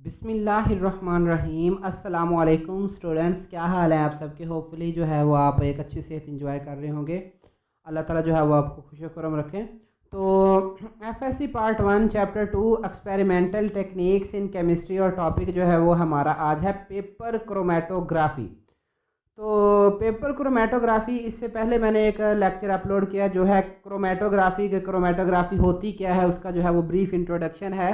बिस्मिल्लाहिर्रहमानिर्रहीम। अस्सलाम वालेकुम स्टूडेंट्स, क्या हाल है आप सबके। होपफुली जो है वो आप एक अच्छी सेहत इंजॉय कर रहे होंगे। अल्लाह ताला जो है वो आपको खुश करम रखें। तो FSc part 1 chapter 2 experimental techniques in chemistry और टॉपिक जो है वो हमारा आज है पेपर क्रोमेटोग्राफी। तो पेपर क्रोमेटोग्राफी, इससे पहले मैंने एक लेक्चर अपलोड किया जो है क्रोमेटोग्राफी के क्रोमेटोग्राफी होती क्या है, उसका जो है वो ब्रीफ इंट्रोडक्शन है।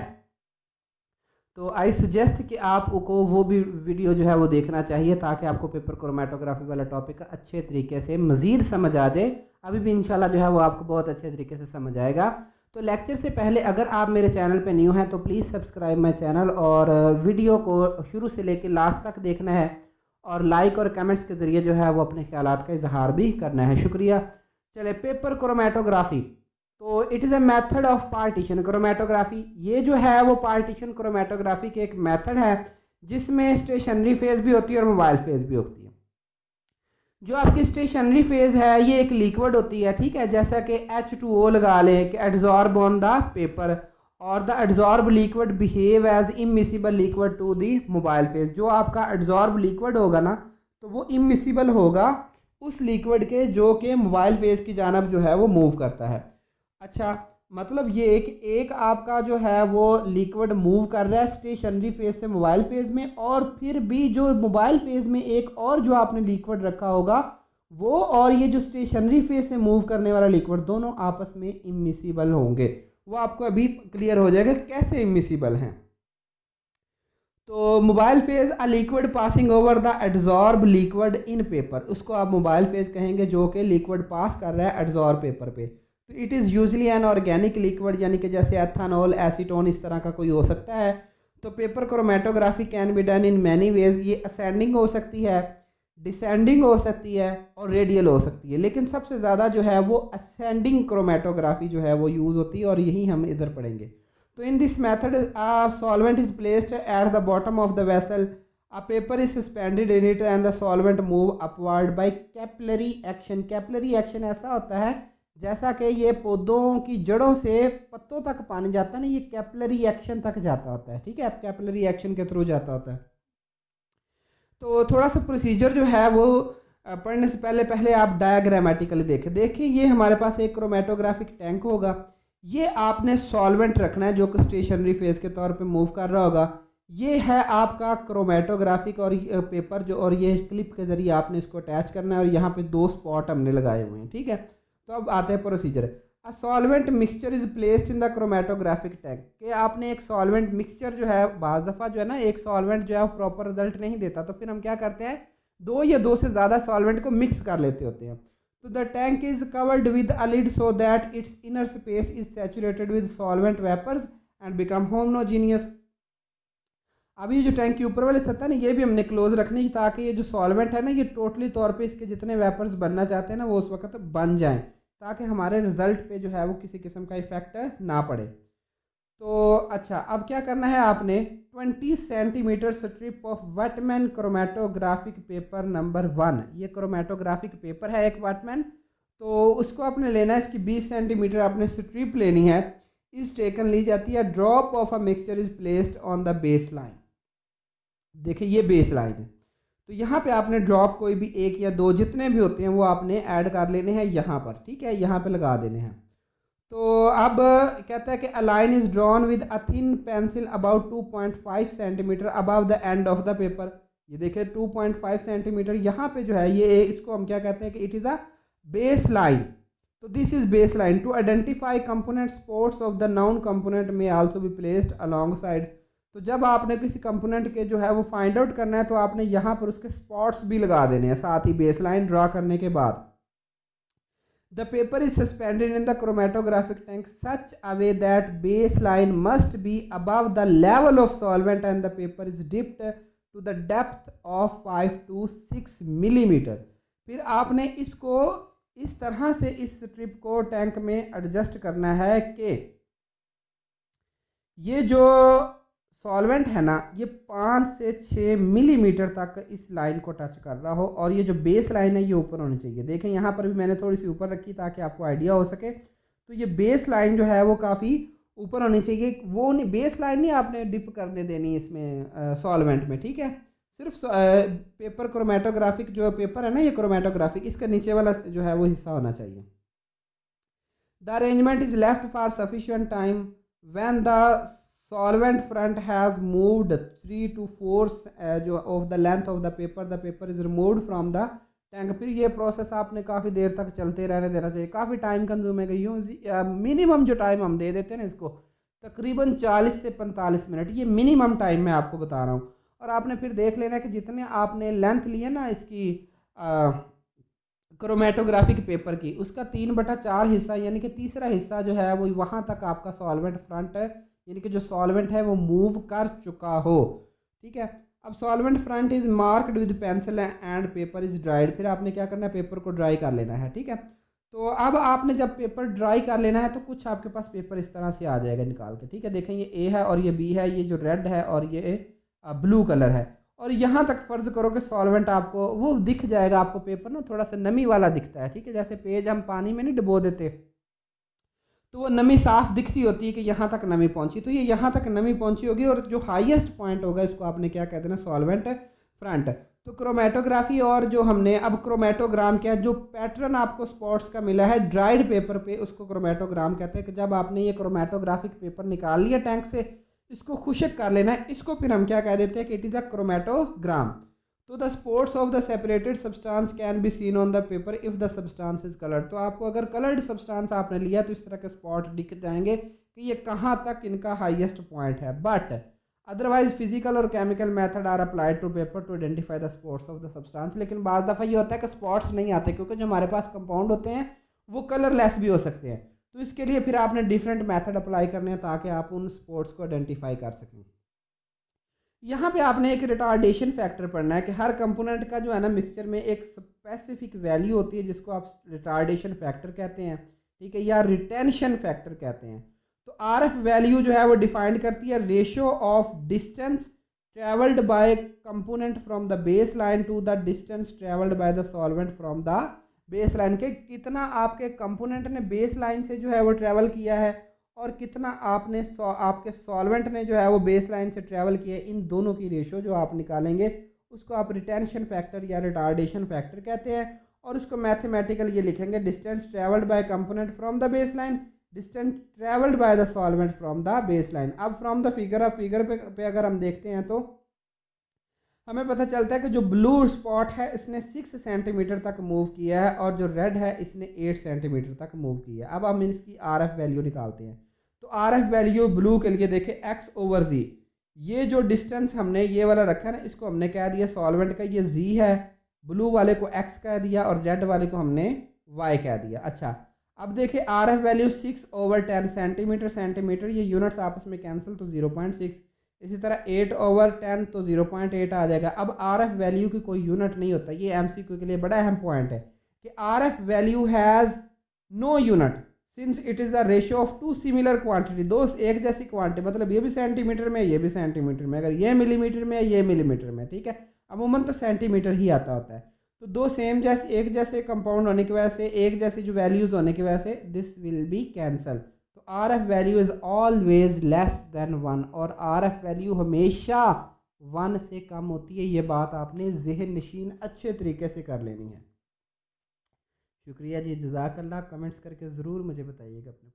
तो आई सजेस्ट कि आपको वो भी वीडियो जो है वो देखना चाहिए ताकि आपको पेपर क्रोमेटोग्राफी वाला टॉपिक अच्छे तरीके से मज़ीद समझ आ जाए। अभी भी इंशाल्लाह जो है वो आपको बहुत अच्छे तरीके से समझ आएगा। तो लेक्चर से पहले अगर आप मेरे चैनल पे न्यू हैं तो प्लीज़ सब्सक्राइब माई चैनल और वीडियो को शुरू से लेकर लास्ट तक देखना है और लाइक और कमेंट्स के ज़रिए जो है वो अपने ख्यालात का इजहार भी करना है। शुक्रिया। चले, पेपर क्रोमेटोग्राफी। तो it is a method of partition chromatography. ये जो है वो पार्टीशन क्रोमेटोग्राफी के एक मेथड है जिसमें स्टेशनरी फेज भी होती है और मोबाइल फेज भी होती है। जो आपकी स्टेशनरी फेज है ये एक लिक्विड होती है, ठीक है, जैसा कि H2O लगा लें कि एड्जॉर्ब ऑन द पेपर और the adsorb liquid behave as immiscible liquid to the mobile phase. जो आपका एड्जॉर्ब लिक्विड होगा ना तो वो इमिसिबल होगा उस लिक्विड के जो कि मोबाइल फेज की जानब जो है वो मूव करता है। अच्छा, मतलब ये कि एक आपका जो है वो लिक्विड मूव कर रहा है स्टेशनरी फेज से मोबाइल फेज में, और फिर भी जो मोबाइल फेज में एक और जो आपने लिक्विड रखा होगा वो और ये जो स्टेशनरी फेज से मूव करने वाला लिक्विड दोनों आपस में इमिसिबल होंगे। वो आपको अभी क्लियर हो जाएगा कैसे इमिसिबल हैं। तो mobile phase a liquid passing over the adsorb liquid in paper, उसको आप मोबाइल फेज कहेंगे जो कि लिक्विड पास कर रहा है एड्जॉर्ब पेपर पे। तो it is usually an organic liquid, यानी कि जैसे एथानॉल, एसीटोन, इस तरह का कोई हो सकता है। तो paper chromatography can be done in many ways. ये असेंडिंग हो सकती है, डिसेंडिंग हो सकती है और रेडियल हो सकती है, लेकिन सबसे ज़्यादा जो है वो असेंडिंग क्रोमेटोग्राफी जो है वो यूज़ होती है और यही हम इधर पढ़ेंगे। तो in this method a solvent is placed at the bottom of the vessel, a paper is suspended in it and the solvent move upward by capillary action। Capillary action ऐसा होता है जैसा कि ये पौधों की जड़ों से पत्तों तक पानी जाता है ना, ये कैपिलरी एक्शन तक जाता होता है, ठीक है, कैपिलरी एक्शन के थ्रू जाता होता है। तो थोड़ा सा प्रोसीजर जो है वो पढ़ने से पहले पहले आप डायग्रामेटिकली देखिए ये हमारे पास एक क्रोमेटोग्राफिक टैंक होगा। ये आपने सॉल्वेंट रखना है जो कि स्टेशनरी फेज के तौर पे मूव कर रहा होगा। ये है आपका क्रोमेटोग्राफिक और पेपर जो, और ये क्लिप के जरिए आपने इसको अटैच करना है और यहाँ पे 2 स्पॉट हमने लगाए हुए हैं, ठीक है। तो अब आते हैं procedure. A solvent mixture is placed in the chromatographic tank, कि आपने एक सॉल्वेंट मिक्सचर जो है, बाज़ दफ़ा जो है ना एक सॉल्वेंट जो है प्रॉपर रिजल्ट नहीं देता, तो फिर हम क्या करते हैं, 2 या 2 से ज़्यादा सॉल्वेंट को मिक्स कर लेते होते हैं। तो the tank is covered with a lid so that its inner space is saturated with solvent vapours and become homogeneous. अब ये जो टैंक की ऊपर वाली सतह ना ये भी हमने क्लोज रखनी है ताकि ये जो सॉल्वेंट है ना ये टोटली तौर पे इसके जितने वेपर्स बनना चाहते हैं ना वो उस वक्त बन जाएं, ताकि हमारे रिजल्ट पे जो है वो किसी किस्म का इफेक्ट ना पड़े। तो अच्छा, अब क्या करना है आपने, 20 centimetre strip of Whatman chromatographic paper number 1, ये क्रोमेटोग्राफिक पेपर है एक वटमैन, तो उसको आपने लेना है, इसकी 20 सेंटीमीटर आपने स्ट्रिप लेनी है। इस टेकन ली जाती है, drop of a mixture is placed on the base line. देखिए ये बेस लाइन है, तो यहाँ पे आपने ड्रॉप कोई भी 1 या 2 जितने भी होते हैं वो आपने ऐड कर लेने हैं यहाँ पर, ठीक है, यहाँ पे लगा देने हैं। तो अब कहता है कि a line is drawn with a thin pencil about 2.5 centimetre above the end of the paper. ये देखिए 2.5 सेंटीमीटर यहाँ पे जो है ये, इसको हम क्या कहते हैं कि it is a base line. तो this is base line. To identify component spots of the known component में also be placed alongside. तो जब आपने किसी कंपोनेंट के जो है वो फाइंड आउट करना है तो आपने यहाँ पर उसके स्पॉट्स भी लगा देने हैं साथ ही बेस लाइन ड्रा करने के बाद। The paper is suspended in the chromatographic tank such a way that baseline must be above the level of solvent and the paper is dipped to the depth of 5 to 6 millimeter। फिर आपने इसको इस तरह से इस strip को tank में adjust करना है कि ये जो सॉल्वेंट है ना ये 5 से 6 मिलीमीटर तक इस लाइन को टच कर रहा हो और ये जो बेस लाइन है ये ऊपर होनी चाहिए। देखें यहाँ पर भी मैंने थोड़ी सी ऊपर रखी ताकि आपको आइडिया हो सके। तो ये बेस लाइन जो है वो काफ़ी ऊपर होनी चाहिए, वो नहीं, बेस लाइन नहीं आपने डिप करने देनी इसमें सॉल्वेंट में, ठीक है। सिर्फ पेपर क्रोमेटोग्राफिक जो पेपर है ना, ये क्रोमेटोग्राफिक, इसका नीचे वाला जो है वो हिस्सा होना चाहिए। The arrangement is left for sufficient time when the solvent front has moved 3 to 4 जो of the length of the paper is removed from the tank. फिर ये प्रोसेस आपने काफ़ी देर तक चलते रहने देना चाहिए, काफ़ी टाइम कंज्यूमिंग है। यूँ मिनिमम जो टाइम हम दे देते हैं ना इसको, तकरीबन 40 से 45 मिनट, ये मिनिमम टाइम मैं आपको बता रहा हूँ। और आपने फिर देख लेना कि जितने आपने लेंथ ली है ना इसकी क्रोमेटोग्राफिक पेपर की, उसका 3/4 हिस्सा यानी कि तीसरा हिस्सा जो है वो वहाँ तक आपका सॉल्वेंट फ्रंट है, यानी कि जो सॉल्वेंट है वो मूव कर चुका हो, ठीक है। अब solvent front is marked with pencil and paper is dried. फिर आपने क्या करना है, पेपर को ड्राई कर लेना है, ठीक है। तो अब आपने जब पेपर ड्राई कर लेना है तो कुछ आपके पास पेपर इस तरह से आ जाएगा निकाल के, ठीक है। देखें ये ए है और ये बी है, ये जो रेड है और ये ब्लू कलर है। और यहाँ तक फर्ज करो कि सॉल्वेंट आपको वो दिख जाएगा, आपको पेपर ना थोड़ा सा नमी वाला दिखता है, ठीक है। जैसे पेज हम पानी में नहीं डुबो देते तो वो नमी साफ दिखती होती है कि यहाँ तक नमी पहुंची, तो ये यहाँ तक नमी पहुंची होगी। और जो हाईएस्ट पॉइंट होगा इसको आपने क्या कहते हैं, सॉल्वेंट फ्रंट। तो क्रोमेटोग्राफी और जो हमने अब क्रोमेटोग्राम क्या, जो पैटर्न आपको स्पॉट्स का मिला है ड्राइड पेपर पे, उसको क्रोमेटोग्राम कहते हैं। कि जब आपने ये क्रोमेटोग्राफिक पेपर निकाल लिया टैंक से, इसको खुशक कर लेना है, इसको फिर हम क्या कह देते हैं कि इट इज अ क्रोमेटोग्राम। तो the spots of the separated substance can be seen on the paper if the substance is coloured. तो आपको अगर कलर्ड सब्सटेंस आपने लिया तो इस तरह के स्पॉट दिख जाएंगे कि ये कहाँ तक इनका हाईएस्ट पॉइंट है। बट अदरवाइज फिजिकल और chemical method are applied to paper to identify the spots of the substance. लेकिन बाद दफ़ा ये होता है कि स्पॉट्स नहीं आते, क्योंकि जो हमारे पास कंपाउंड होते हैं वो कलरलेस भी हो सकते हैं। तो इसके लिए फिर आपने डिफरेंट मेथड अप्लाई करने हैं ताकि आप उन स्पॉट्स को आइडेंटिफाई कर सकें। यहाँ पे आपने एक रिटार्डेशन फैक्टर पढ़ना है कि हर कंपोनेंट का जो है ना मिक्सचर में एक स्पेसिफिक वैल्यू होती है जिसको आप रिटार्डेशन फैक्टर कहते हैं, ठीक है, या रिटेंशन फैक्टर कहते हैं। तो आरएफ वैल्यू जो है वो डिफाइंड करती है ratio of distance travelled by component from the base line to the distance travelled by the solvent from the base line. के कितना आपके कंपोनेंट ने बेस लाइन से जो है वो ट्रेवल किया है और कितना आपने आपके सॉल्वेंट ने जो है वो बेस लाइन से ट्रेवल किया, इन दोनों की रेशियो जो आप निकालेंगे उसको आप रिटेंशन फैक्टर या रिटार्डेशन फैक्टर कहते हैं। और उसको मैथमेटिकल ये लिखेंगे distance travelled by component from the base line, distance travelled by the solvent from the base line. अब फ्रॉम द फिगर, अब फिगर पे अगर हम देखते हैं तो हमें पता चलता है कि जो ब्लू स्पॉट है इसने 6 सेंटीमीटर तक मूव किया है और जो रेड है इसने 8 सेंटीमीटर तक मूव किया है। अब हम इसकी आरएफ वैल्यू निकालते हैं। तो आरएफ वैल्यू ब्लू के लिए देखें x/z, ये जो डिस्टेंस हमने ये वाला रखा है ना, इसको हमने कह दिया सॉल्वेंट का ये z है, ब्लू वाले को x कह दिया और रेड वाले को हमने y कह दिया। अच्छा, अब देखिए आरएफ वैल्यू 6/10 सेंटीमीटर, सेंटीमीटर ये यूनिट्स आपस में कैंसिल तो 0.6, इसी तरह 8/10 तो 0.8 आ जाएगा। अब आर एफ वैल्यू की कोई यूनिट नहीं होता, ये एमसीक्यू के लिए बड़ा अहम पॉइंट है कि R F value has no unit since it is the ratio of two similar quantity, दो एक जैसी क्वांटिटी, मतलब ये भी सेंटीमीटर में ये भी सेंटीमीटर में, अगर ये मिलीमीटर में ये मिलीमीटर में, ठीक है, अमूमन तो सेंटीमीटर ही आता होता है। तो दो सेम जैसे एक जैसे कंपाउंड होने की वजह से, एक जैसी जो वैल्यूज होने की वजह से दिस विल बी कैंसल। तो are F value is always less than 1 और आर एफ वैल्यू हमेशा 1 से कम होती है। ये बात आपने ज़हन नशीन अच्छे तरीके से कर लेनी है। शुक्रिया जी, जज़ाकल्लाह। कमेंट्स करके ज़रूर मुझे बताइएगा अपने